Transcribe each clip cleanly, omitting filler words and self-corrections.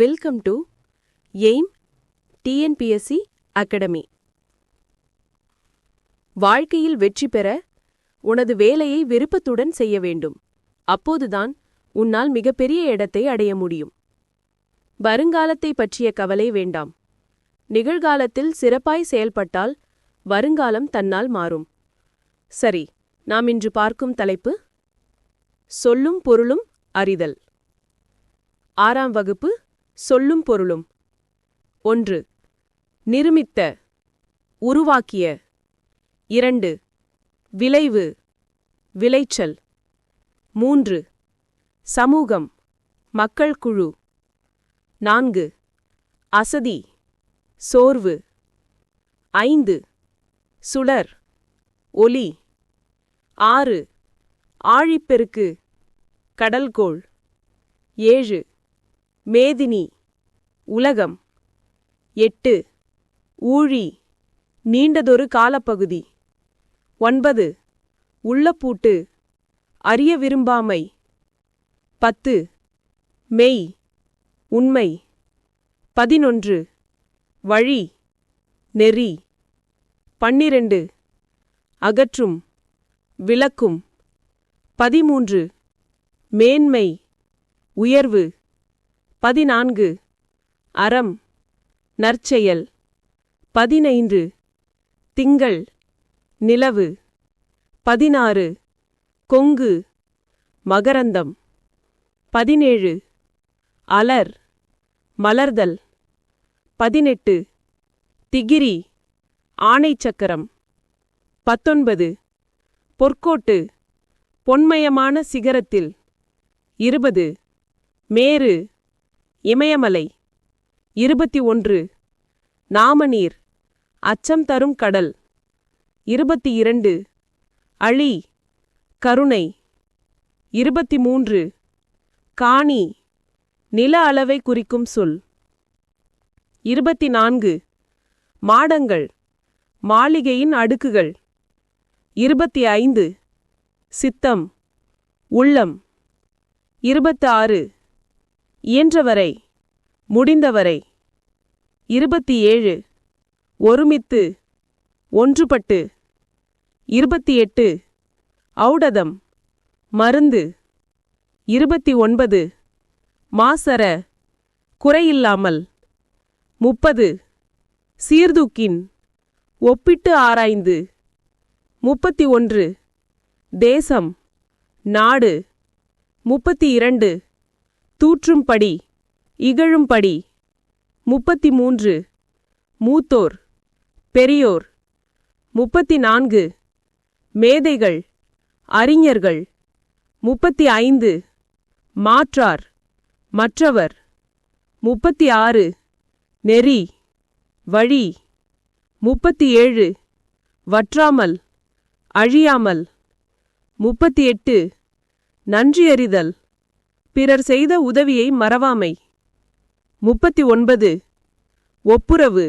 Welcome to aim TNPSC academy. வாழ்க்கையில் வெற்றி பெற உனது வேலையை விருப்பத்துடன் செய்ய வேண்டும். அப்போதுதான் உன்னால் மிகப்பெரிய இடத்தை அடைய முடியும். வருங்காலத்தை பற்றிய கவலை வேண்டாம். நிகழ்காலத்தில் சிறப்பாய் செயல்பட்டால் வருங்காலம் தன்னால் மாறும். சரி, நாம் இன்று பார்க்கும் தலைப்பு சொல்லும் பொருளும் அறிதல். 6ஆம் வகுப்பு சொல்லும் பொருளும். 1. நிருமித்த, உருவாக்கிய. 2. விளைவு, விளைச்சல். 3. சமூகம், மக்கள் குழு. 4. அசதி, சோர்வு. 5. சுடர், ஒளி. 6. ஆழிப்பெருக்கு, கடல்கோள். 7. மேதினி, உலகம். 8. ஊழி, நீண்டதொரு காலப்பகுதி. 9. உள்ளப்பூட்டு, அறிய விரும்பாமை. 10. மெய், உண்மை. 11. வழி, நெறி. 12. அகற்றும், விளக்கும். 13. மேன்மை, உயர்வு. 14. அறம், நற்செயல். 15. திங்கள், நிலவு. 16. கொங்கு, மகரந்தம். 17. அலர், மலர்தல். 18. திகிரி, ஆணைச்சக்கரம். 19. பொற்கோட்டு, பொன்மயமான சிகரத்தில். 20. மேரு, இமயமலை. 21. நாமநீர், அச்சம் தரும் கடல். 22. அழி, கருணை. 23. காணி, நில அளவை குறிக்கும் சொல். 24. மாடங்கள், மாளிகையின் அடுக்குகள். 25. சித்தம், உள்ளம். 26. இயன்றவரை, முடிந்தவரை. 27. ஒருமித்து, ஒன்றுபட்டு. 28. ஔடதம், மருந்து. 29. மாசற, குறையில்லாமல். 30. சீர்தூக்கின், ஒப்பிட்டு ஆராய்ந்து. 31. தேசம், நாடு. 32. தூற்றும்படி, இகழும்படி. 33. மூத்தோர், பெரியோர். 34. மேதைகள், அறிஞர்கள். 35. மாற்றார், மற்றவர். 36. நெறி, வழி. 37. வற்றாமல், அழியாமல். 38. நன்றியறிதல், பிறர் செய்த உதவியை மறவாமை. 39. ஒப்புரவு,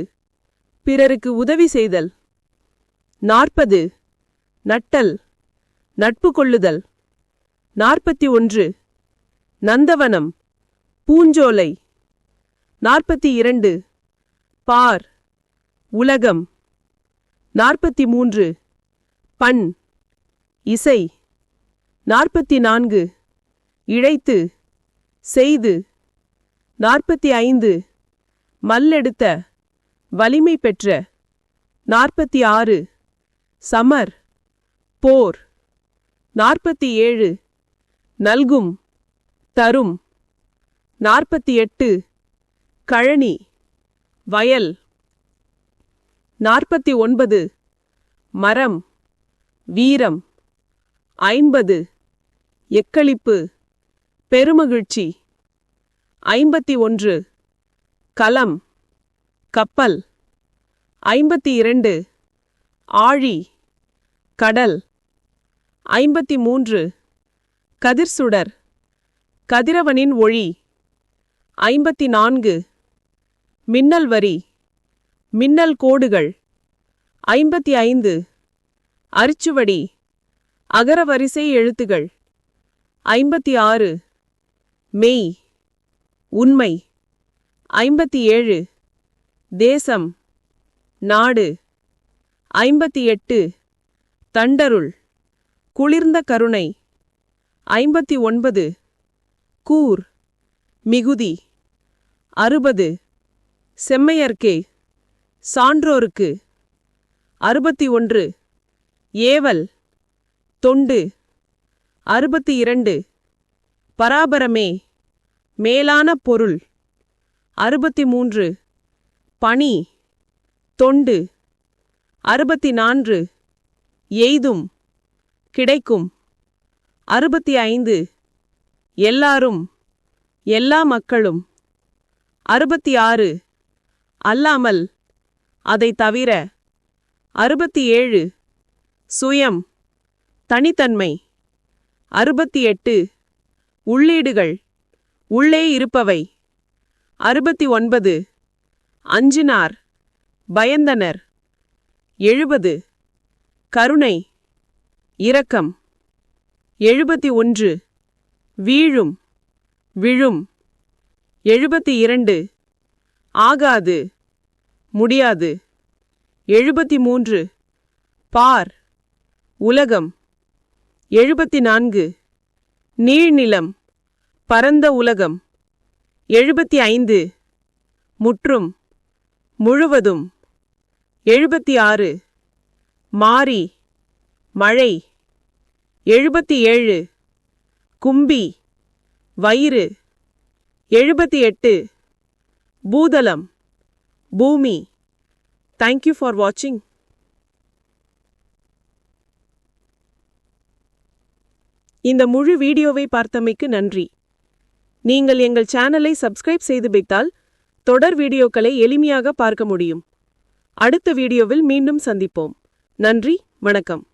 பிறருக்கு உதவி செய்தல். 40. நட்டல், நட்பு கொள்ளுதல். 41. நந்தவனம், பூஞ்சோலை. 42. பார், உலகம். 43. பண், இசை. 44. இழைத்து, செய்து. 45. மல்லெடுத்த, வலிமை பெற்ற. 46. சமர், போர். 47. நல்கும், தரும். 48. கழனி, வயல். 49. மரம், வீரம். 50. எக்களிப்பு, பெருமகிழ்ச்சி. 51. கலம், கப்பல். 52. ஆழி, கடல். 53. கதிர்சுடர், கதிரவனின் ஒளி. 54. மின்னல் வரி, மின்னல் கோடுகள். 55. அரிச்சுவடி, அகரவரிசை எழுத்துகள். 56. மெய், உண்மை. 57 தேசம் நாடு 58 தண்டருள் குளிர்ந்த கருணை 59 கூர் மிகுதி 60 செம்மையர்க்கே சான்றோருக்கு 61 ஏவல் தொண்டு 62 பராபரமே மேலான பொருள் 63 பணி தொண்டு 64 எய்தும் கிடைக்கும் 65 எல்லாரும் எல்லா மக்களும் 66 அல்லாமல் அதை தவிர 67 சுயம் தனித்தன்மை 68 உள்ளீடுகள் உள்ளே இருப்பவை 69 அஞ்சினார் பயந்தனர் 70 கருணை இரக்கம் 71 வீழும் விழும் 72 ஆகாது முடியாது 73 பார் உலகம் 74 நீழ்நிலம் பரந்த உலகம் 75 முற்றும் முழுவதும் 76 மாரி மழை 77 கும்பி வயிறு 78 பூதலம் பூமி. Thank you for watching. இந்த முழு வீடியோவை பார்த்தமைக்கு நன்றி. நீங்கள் எங்கள் சேனலை சப்ஸ்கிரைப் செய்து வைத்தால் தொடர் வீடியோக்களை எளிமையாக பார்க்க முடியும். அடுத்த வீடியோவில் மீண்டும் சந்திப்போம். நன்றி, வணக்கம்.